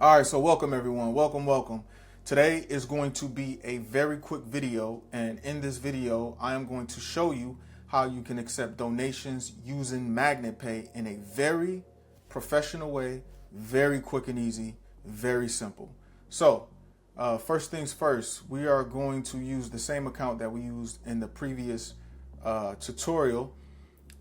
All right, so welcome everyone. Welcome. Today is going to be a very quick video, and in this video, I am going to show you how you can accept donations using MagnetPay in a very professional way, very quick and easy, very simple. So, first things first, we are going to use the same account that we used in the previous tutorial.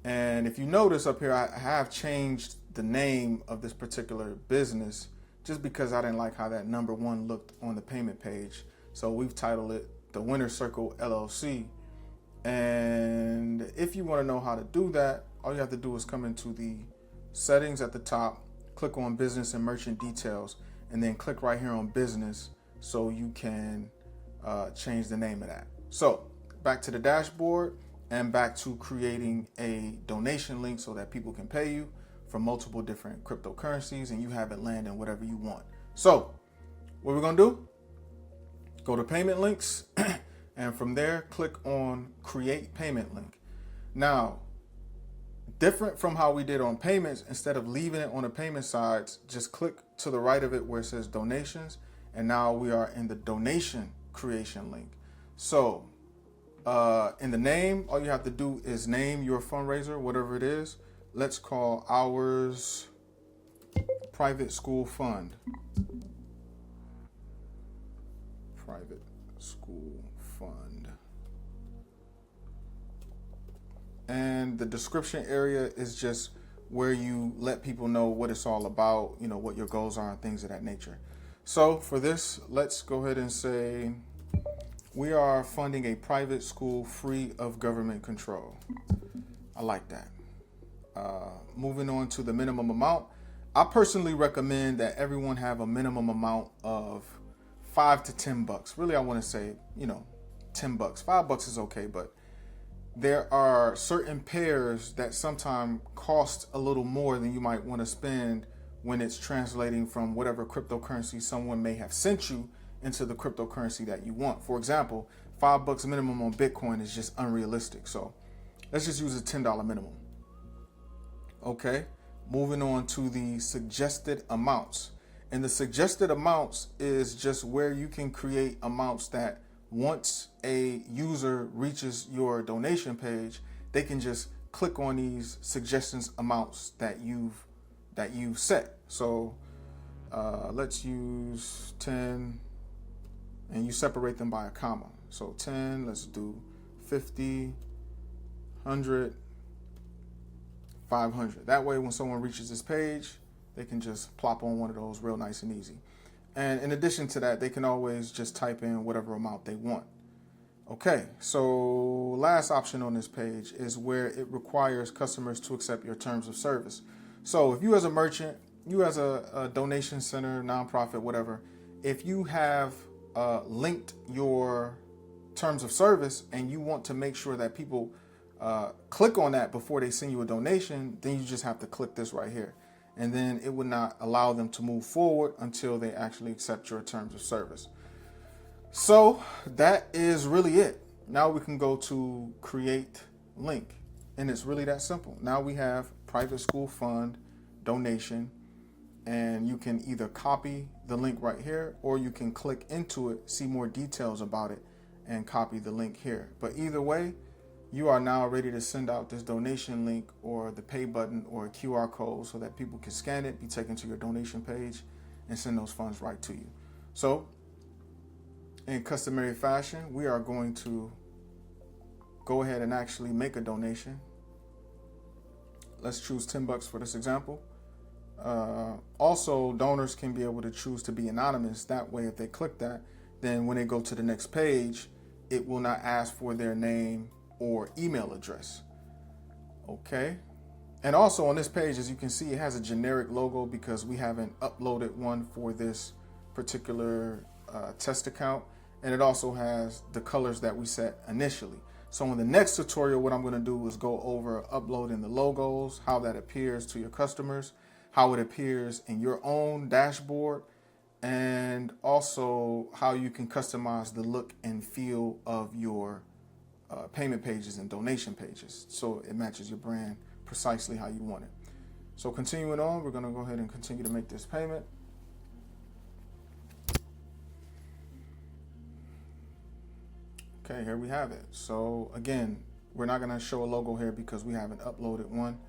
And if you notice up here, I have changed the name of this particular business just because I didn't like how that number 1 looked on the payment page. So we've titled it the Winner Circle LLC. And if you want to know how to do that, all you have to do is come into the settings at the top, click on business and merchant details, and then click right here on business so you can change the name of that. So back to the dashboard and back to creating a donation link so that people can pay you for multiple different cryptocurrencies and you have it land in whatever you want. So what we're gonna do, go to payment links and from there click on create payment link. Now, different from how we did on payments, instead of leaving it on the payment sides, just click to the right of it where it says donations, and now we are in the donation creation link. So in the name, all you have to do is name your fundraiser, whatever it is. Let's call ours Private School Fund. Private School Fund. And the description area is just where you let people know what it's all about, you know, what your goals are and things of that nature. So for this, let's go ahead and say we are funding a private school free of government control. I like that. Moving on to the minimum amount. I personally recommend that everyone have a minimum amount of $5 to $10. Really, I want to say, you know, $10. $5 is okay, but there are certain pairs that sometimes cost a little more than you might want to spend when it's translating from whatever cryptocurrency someone may have sent you into the cryptocurrency that you want. For example, $5 minimum on Bitcoin is just unrealistic. So let's just use a $10 minimum. Okay, moving on to the suggested amounts. And the suggested amounts is just where you can create amounts that once a user reaches your donation page, they can just click on these suggestions amounts that you've set. So let's use 10 and you separate them by a comma. So 10, let's do 50, 100, 500. That way when someone reaches this page, they can just plop on one of those real nice and easy. And in addition to that, they can always just type in whatever amount they want. Okay, so last option on this page is where it requires customers to accept your terms of service. So if you as a merchant, you as a donation center, nonprofit, whatever, if you have linked your terms of service and you want to make sure that people click on that before they send you a donation, then you just have to click this right here. And then it would not allow them to move forward until they actually accept your terms of service. So that is really it. Now we can go to create link, and it's really that simple. Now we have private school fund donation, and you can either copy the link right here or you can click into it, see more details about it, and copy the link here. But either way, you are now ready to send out this donation link or the pay button or a QR code so that people can scan it, be taken to your donation page, and send those funds right to you. So in customary fashion, we are going to go ahead and actually make a donation. Let's choose $10 for this example. Also, donors can be able to choose to be anonymous. That way, if they click that, then when they go to the next page, it will not ask for their name or email address. Okay. And also on this page, as you can see, it has a generic logo because we haven't uploaded one for this particular test account. And it also has the colors that we set initially. So in the next tutorial, what I'm going to do is go over uploading the logos, how that appears to your customers, how it appears in your own dashboard, and also how you can customize the look and feel of your payment pages and donation pages so it matches your brand precisely how you want it. So continuing on, we're going to go ahead and continue to make this payment. Okay, here we have it. So again, we're not going to show a logo here because we haven't uploaded one.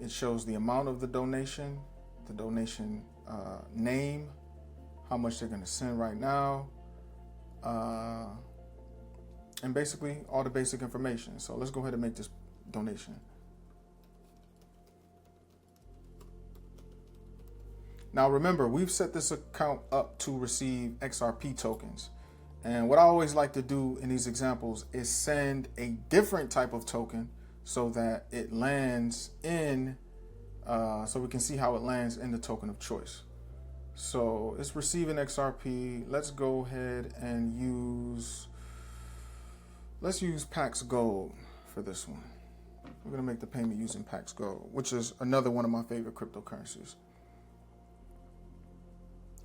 It shows the amount of the donation name, how much they're going to send right now, and basically all the basic information. So let's go ahead and make this donation. Now remember, we've set this account up to receive XRP tokens. And what I always like to do in these examples is send a different type of token so that it lands in, so we can see how it lands in the token of choice. So it's receiving XRP. Let's go ahead and let's use Pax Gold for this one. We're gonna make the payment using Pax Gold, which is another one of my favorite cryptocurrencies,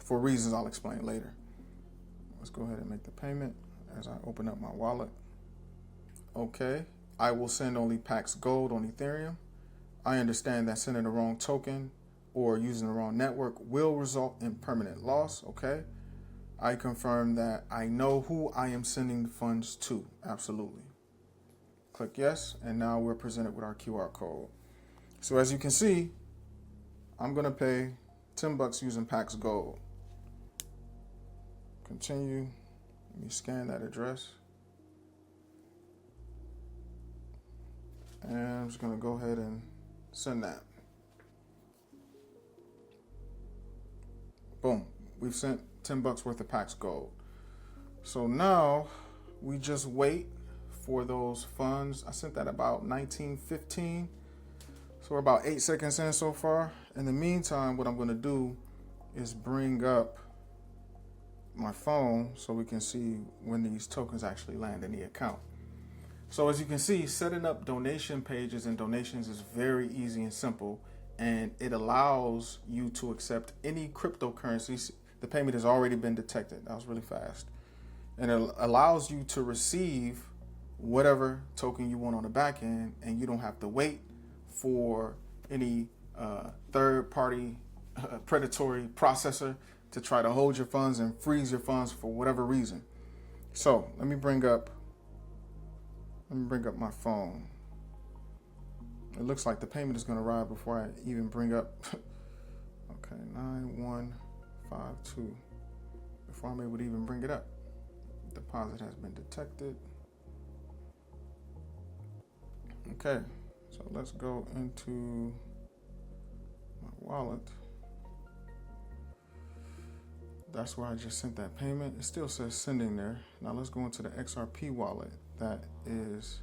for reasons I'll explain later. Let's go ahead and make the payment as I open up my wallet. Okay, I will send only Pax Gold on Ethereum. I understand that sending the wrong token or using the wrong network will result in permanent loss. Okay, I confirm that I know who I am sending the funds to. Absolutely. Click yes, and now we're presented with our QR code. So as you can see, I'm gonna pay $10 using Pax Gold. Continue. Let me scan that address. And I'm just going to go ahead and send that. Boom. We've sent $10 worth of Pax Gold. So now we just wait for those funds. I sent that about 19:15. So we're about 8 seconds in so far. In the meantime, what I'm going to do is bring up my phone so we can see when these tokens actually land in the account. So as you can see, setting up donation pages and donations is very easy and simple, and it allows you to accept any cryptocurrencies. The payment has already been detected. That was really fast. And it allows you to receive whatever token you want on the back end, and you don't have to wait for any third-party predatory processor to try to hold your funds and freeze your funds for whatever reason. So let me bring up my phone. It looks like the payment is going to arrive before I even bring up okay, 9152, before I'm able to even bring it up. Deposit has been detected. Okay, so let's go into my wallet. That's where I just sent that payment. It still says sending there. Now let's go into the XRP wallet that is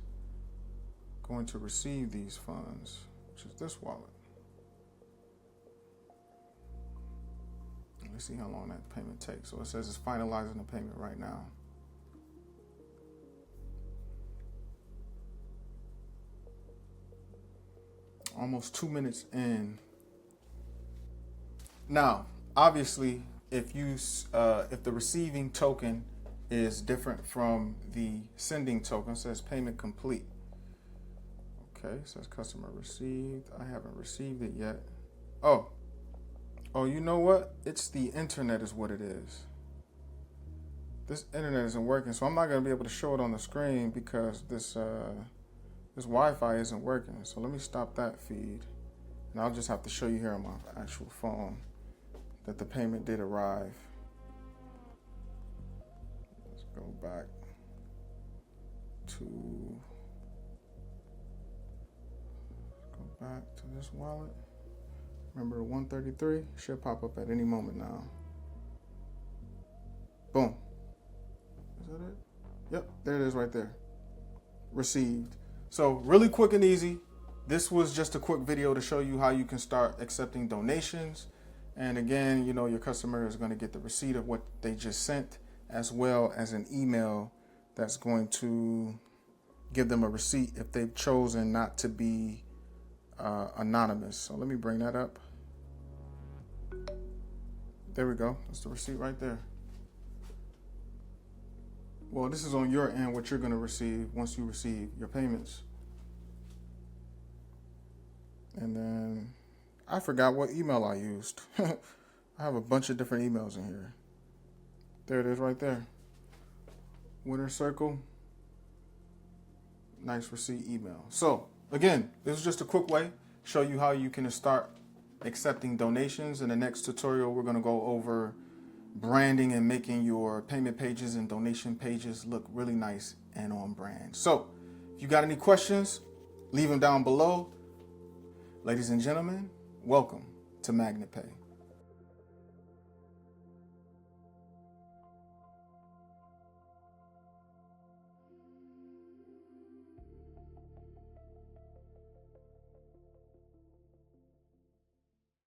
going to receive these funds, which is this wallet. Let's see how long that payment takes. So it says it's finalizing the payment right now. Almost 2 minutes in. Now, obviously, if the receiving token is different from the sending token, it says payment complete. Okay, it says customer received. I haven't received it yet. Oh, you know what? It's the internet is what it is. This internet isn't working, so I'm not going to be able to show it on the screen because this Wi-Fi isn't working. So let me stop that feed, and I'll just have to show you here on my actual phone that the payment did arrive. Let's go back to this wallet. Remember 133 should pop up at any moment now. Boom. Is that it? Yep, there it is right there. Received. So really quick and easy. This was just a quick video to show you how you can start accepting donations. And again, you know, your customer is going to get the receipt of what they just sent, as well as an email that's going to give them a receipt if they've chosen not to be anonymous. So let me bring that up. There we go. That's the receipt right there. Well, this is on your end what you're going to receive once you receive your payments. And then I forgot what email I used. I have a bunch of different emails in here. There it is right there. Winner Circle Nice receipt email. So again, this is just a quick way, show you how you can start accepting donations. In the next tutorial, we're going to go over branding and making your payment pages and donation pages look really nice and on brand. So if you got any questions, leave them down below. Ladies and gentlemen, welcome to MagnetPay.